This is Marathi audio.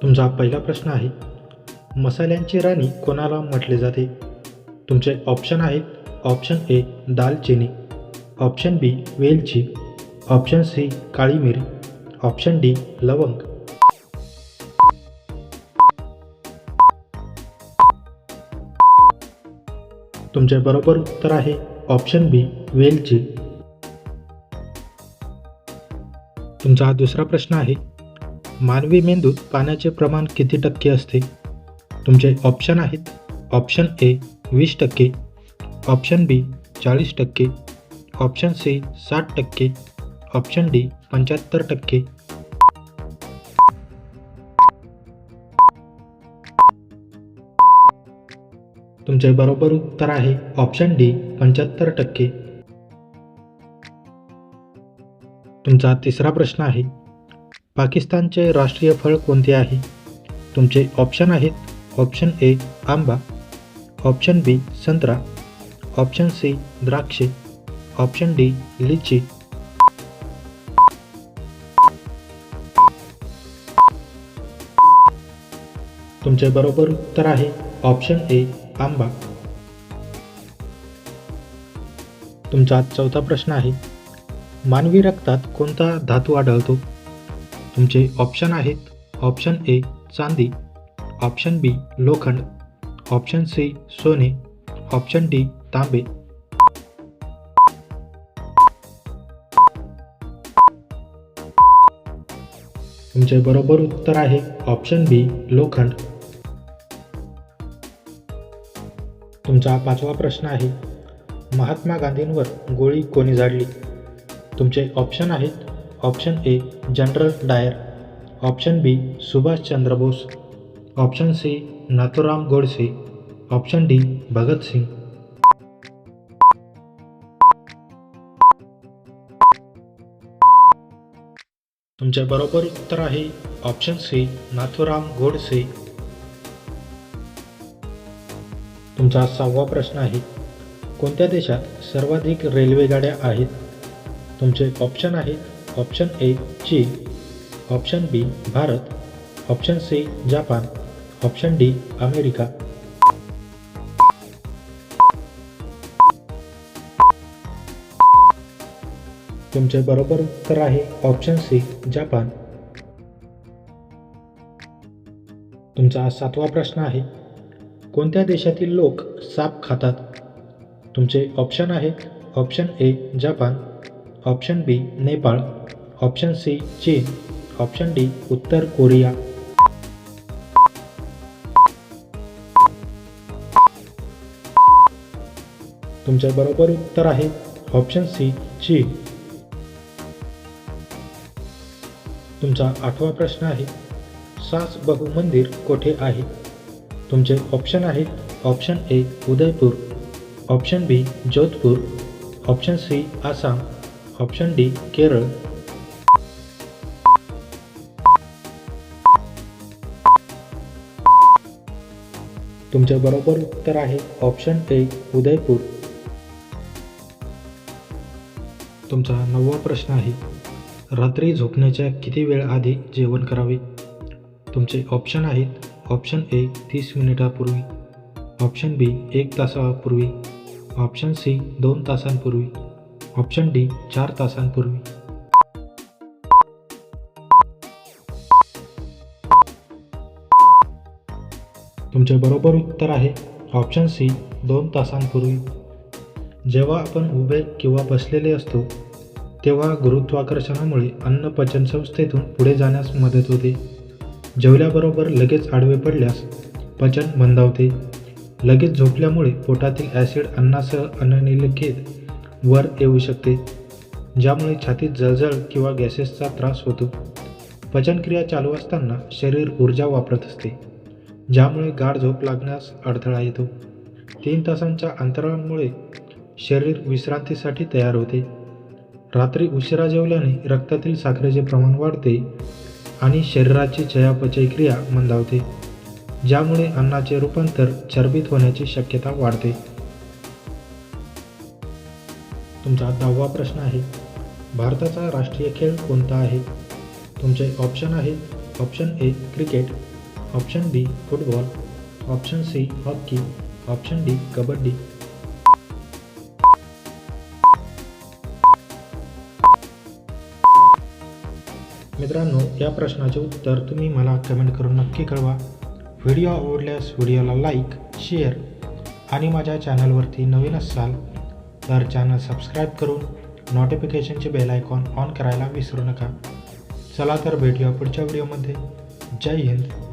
तुमचा पहिला प्रश्न आहे, मसाल्यांची राणी कोणाला म्हटले जाते? तुमचे ऑप्शन आहेत, ऑप्शन ए दालचिनी, ऑप्शन बी वेलची, ऑप्शन सी काळी मिरी, ऑप्शन डी लवंग. तुमचे बरोबर उत्तर आहे ऑप्शन बी वेलची. तुमचा दुसरा प्रश्न आहे, मानवी मेंदूत पाण्याचे प्रमाण किती टक्के असते? तुमचे ऑप्शन आहेत, option A 20%, option B 40%, option C 60%, option D 75%. तुमचे बरोबर उत्तर आहे ऑप्शन डी 75%. तुमचा तिसरा प्रश्न आहे, पाकिस्तानचे राष्ट्रीय फळ कोणते आहे? तुमचे ऑप्शन आहेत, ऑप्शन ए आंबा, ऑप्शन बी संत्रा, ऑप्शन सी द्राक्षे, ऑप्शन डी लिची. तुमचे बरोबर उत्तर आहे ऑप्शन ए आंबा. तुमचा चौथा प्रश्न आहे, मानवी रक्तात कोणता धातू आढळतो? तुमचे ऑप्शन आहेत, ऑप्शन ए चांदी, ऑप्शन बी लोखंड, ऑप्शन सी सोने, ऑप्शन डी तांबे. तुमचे बरोबर उत्तर आहे ऑप्शन बी लोखंड. तुमचा पाचवा प्रश्न आहे, महात्मा गांधींवर गोळी कोणी झाडली? तुमचे ऑप्शन आहेत, option A general Dyer, option B Subhash Chandra Bose, option C Nathuram Godse, option D Bhagat Singh. तुमचे बरोबर उत्तर आहे ऑप्शन सी नाथूराम गोडसे. तुमचा सहावा प्रश्न आहे, कोणत्या देशात सर्वाधिक रेल्वे गाड्या आहेत? तुमचे ऑप्शन आहेत, ऑप्शन ए चीन, option B Bharat, option C Japan, option D America. तुमचे बरोबर उत्तर आहे ऑप्शन सी जपान. तुमचा सातवा प्रश्न आहे, कोणत्या देशातील लोक साप खातात? तुमचे ऑप्शन आहेत, option A Japan, option B Nepal, option C चीन, ऑप्शन डी उत्तर कोरिया. तुमचे बरोबर उत्तर आहे ऑप्शन सी चीन. तुमचा आठवा प्रश्न आहे, सास बहु मंदिर कोठे आहे? तुमचे ऑप्शन आहेत, option A Udaipur, option B Jodhpur, option C Assam, option D Kerala. तुमचे बरोबर उत्तर आहे ऑप्शन ए उदयपूर. तुमचा नववा प्रश्न आहे, रात्री झोपण्याच्या किती वेळ आधी जेवण करावे? तुमचे ऑप्शन आहेत, ऑप्शन ए 30 मिनिटापूर्वी, ऑप्शन बी 1 तासापूर्वी, ऑप्शन सी 2 तासांपूर्वी, ऑप्शन डी 4 तासांपूर्वी. तुमचे बरोबर उत्तर आहे ऑप्शन सी 2 तासांपूर्वी. जेव्हा आपण उभे किंवा बसलेले असतो तेव्हा गुरुत्वाकर्षणामुळे अन्न पचन संस्थेतून पुढे जाण्यास मदत होते. जेवल्याबरोबर लगेच आडवे पडल्यास पचन मंदावते. लगेच झोपल्यामुळे पोटातील ॲसिड अन्नासह अननियंत्रित वर येऊ शकते, ज्यामुळे छातीत जळजळ किंवा गॅसेसचा त्रास होतो. पचनक्रिया चालू असताना शरीर ऊर्जा वापरत असते, ज्यामुळे गाढ झोप लागण्यास अडथळा येतो. 3 तासांच्या अंतराळामुळे शरीर विश्रांतीसाठी तयार होते. रात्री उशिरा जेवल्याने रक्तातील साखरेचे प्रमाण वाढते आणि शरीराची चयापचय क्रिया मंदावते, ज्यामुळे अन्नाचे रूपांतर चरबीत होण्याची शक्यता वाढते. तुमचा 10वा प्रश्न आहे, भारताचा राष्ट्रीय खेळ कोणता आहे? तुमचे ऑप्शन आहेत, option A cricket, option B football, option C hockey, option D kabaddi. मित्रांनो, या प्रश्नाचे उत्तर तुम्ही मला कमेंट करून नक्की कळवा. व्हिडिओ आवडल्यास व्हिडिओला लाईक, शेअर आणि माझ्या चॅनलवरती नवीन असाल तर चॅनल सबस्क्राईब करून नोटिफिकेशनचे बेल आयकॉन ऑन करायला विसरू नका. चला तर भेटूया पुढच्या व्हिडिओमध्ये. जय हिंद.